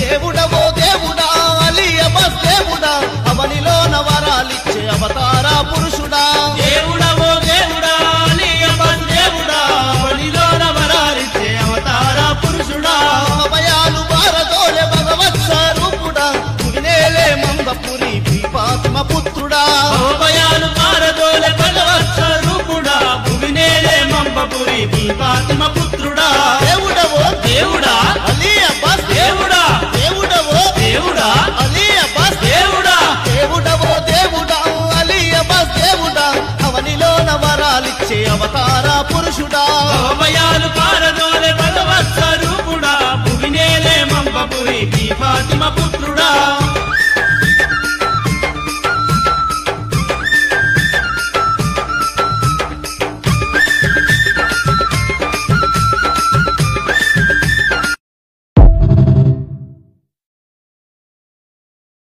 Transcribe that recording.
దేవుడవో దేవుడా అలియబస్ దేవుడా అవనిలో నవరాలిచ్చే అవతార పురుషుడా దేవుడవో దేవుడా అలియబస్ దేవుడా అవనిలో నవరాలిచ్చే అవతార పురుషుడా అభయాలు భారతోలే భగవత్ స్వరూపుడా భువినేలే మంగపురి ఫాతిమ పుత్రుడా అభయాలు భారతోలే భగవత్ స్వరూపుడా భువినేలే మంగపురి ఫాతిమ పుత్రుడా